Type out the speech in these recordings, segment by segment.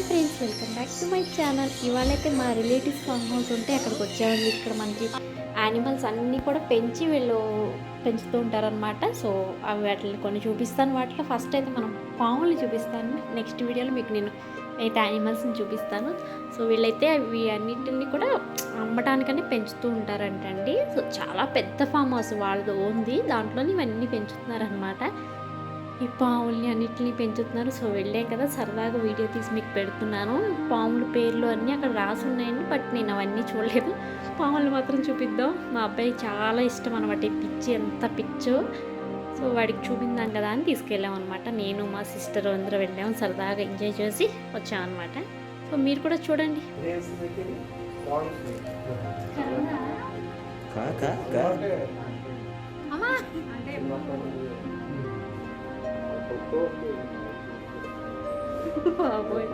Friends, welcome back to my channel. ఇవాళైతే మా relatives farm house ఉంటే అక్కడికి వచ్చామండి. ఇక్కడ మనకి యానిమల్స్ అన్నీ కూడా పెంచి వీళ్ళు పెంచుతూ ఉంటారనమాట. సో అవి వాటిని కొన్ని చూపిస్తాను. వాటిలో ఫస్ట్ అయితే మనం పాములు చూపిస్తాను. నెక్స్ట్ వీడియోలో మీకు నేను అయితే యానిమల్స్ని చూపిస్తాను. సో వీళ్ళైతే అవి అన్నిటిని కూడా అమ్మటానికని పెంచుతూ ఉంటారంటండి. సో చాలా పెద్ద ఫామ్ హౌస్ వాళ్ళది ఉంది. దాంట్లోని ఇవన్నీ పెంచుతున్నారనమాట. ఈ పాముల్ని అన్నిటిని పెంచుతున్నారు. సో వెళ్ళాం కదా, సరదాగా వీడియో తీసి మీకు పెడుతున్నాను. పాముల పేర్లు అన్నీ అక్కడ రాసి ఉన్నాయండి, బట్ నేను అవన్నీ చూడలేదు. పాములు మాత్రం చూపిద్దాం. మా అబ్బాయి చాలా ఇష్టం అనమాట ఈ పిచ్చి, ఎంత పిచ్చో. సో వాడికి చూపిందాం కదా అని తీసుకెళ్ళాం అనమాట. నేను మా సిస్టర్ అందరూ వెళ్ళాము, సరదాగా ఎంజాయ్ చేసి వచ్చామన్నమాట. సో మీరు కూడా చూడండి. బాబోయ్,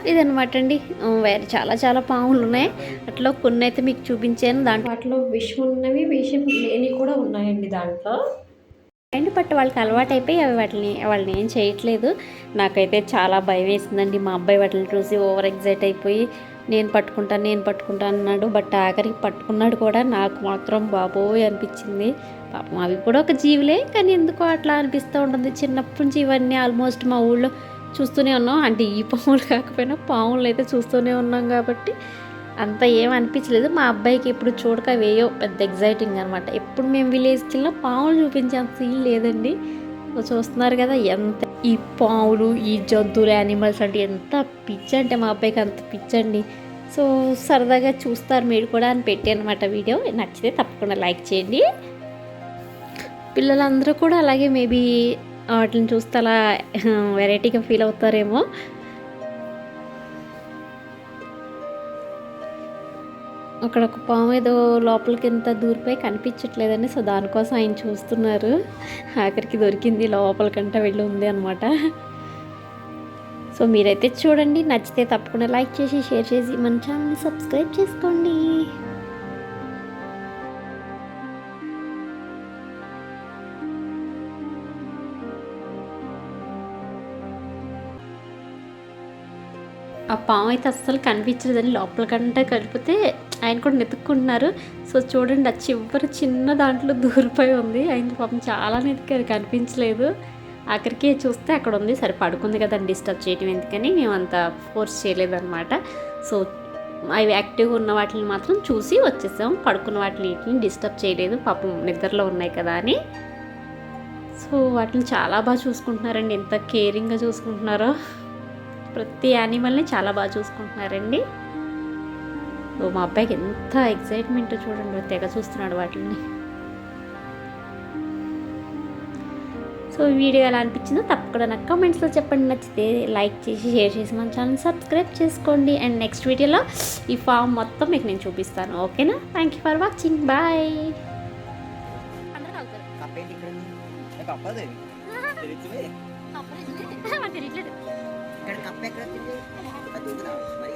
ఇదనమాట అండి. వేరే చాలా చాలా పాములు ఉన్నాయి. అట్లా కొన్ని అయితే మీకు చూపించాను. దాంట్లో వాటిలో విషం ఉన్నవి, విషం లేని కూడా ఉన్నాయండి దాంట్లో. అండ్ బట్ వాళ్ళకి అలవాటు అయిపోయి అవి వాళ్ళని ఏం చేయట్లేదు. నాకైతే చాలా భయం వేసిందండి. మా అబ్బాయి వాటిని చూసి ఓవర్ ఎగ్జైట్ అయిపోయి నేను పట్టుకుంటాను అన్నాడు. బట్ ఆఖరికి పట్టుకున్నాడు కూడా. నాకు మాత్రం బాబోయ్ అనిపించింది. పాపం అవి కూడా ఒక జీవులే, కానీ ఎందుకో అట్లా అనిపిస్తూ ఉంటుంది. చిన్నప్పటి నుంచి ఇవన్నీ ఆల్మోస్ట్ మా ఊళ్ళో చూస్తూనే ఉన్నాం. అంటే ఈ పాములు కాకపోయినా పాములు అయితే చూస్తూనే ఉన్నాం కాబట్టి అంత ఏం అనిపించలేదు. మా అబ్బాయికి ఎప్పుడు చూడక వేయో పెద్ద ఎగ్జైటింగ్ అనమాట. ఎప్పుడు మేము విలేజ్కి వెళ్ళినా పాములు చూపించేంత సీన్ లేదండి. చూస్తున్నారు కదా ఎంత ఈ పాములు, ఈ జంతువులు, యానిమల్స్ అంటే ఎంత పిచ్చి అంటే మా అబ్బాయికి అంత పిచ్చండి. సో సరదాగా చూస్తారు మీరు కూడా అని పెట్టి అనమాట వీడియో. నచ్చితే తప్పకుండా లైక్ చేయండి. పిల్లలందరూ కూడా అలాగే మేబీ వాటిని చూస్తే అలా వెరైటీగా ఫీల్ అవుతారేమో. అక్కడ ఒక పాము ఏదో లోపలికి ఎంత దూరిపోయి కనిపించట్లేదండి. సో దానికోసం ఆయన చూస్తున్నారు. ఆఖరికి దొరికింది, లోపలికంటే వెళ్ళి ఉంది అనమాట. సో మీరైతే చూడండి. నచ్చితే తప్పకుండా లైక్ చేసి షేర్ చేసి మన ఛానల్ని సబ్స్క్రైబ్ చేసుకోండి. ఆ పాము అయితే అస్సలు కనిపించలేదని లోపలికంటే కలిపితే ఆయన కూడా వెతుక్కుంటున్నారు. సో చూడండి, ఆ చివరి చిన్న దాంట్లో దూరిపోయి ఉంది. ఆయన పాపం చాలా వెతికారు, కనిపించలేదు. ఆఖరికి చూస్తే అక్కడ ఉంది. సరే పడుకుంది కదా, డిస్టర్బ్ చేయడం ఎందుకని మేము అంత ఫోర్స్ చేయలేదన్నమాట. సో అవి యాక్టివ్గా ఉన్న వాటిని మాత్రం చూసి వచ్చేసాం. పడుకున్న వాటిని డిస్టర్బ్ చేయలేదు, పాపం నిద్రలో ఉన్నాయి కదా అని. సో వాటిని చాలా బాగా చూసుకుంటున్నారండి. ఎంత కేరింగ్గా చూసుకుంటున్నారో. ప్రతి యానిమల్ని చాలా బాగా చూసుకుంటున్నారండి. మా అబ్బాయికి ఎంత ఎక్సైట్మెంట్ చూడండి, తెగ చూస్తున్నాడు వాటిని. సో వీడియో ఎలా అనిపించిందో తప్పకుండా నాకు కామెంట్స్లో చెప్పండి. నచ్చితే లైక్ చేసి షేర్ చేసి మన ఛానల్ సబ్స్క్రైబ్ చేసుకోండి. అండ్ నెక్స్ట్ వీడియోలో ఈ ఫామ్ మొత్తం మీకు నేను చూపిస్తాను. ఓకేనా? Thank you for watching. Bye. ఇక్కడ కప్ ఎక్కడ తింది అది మరి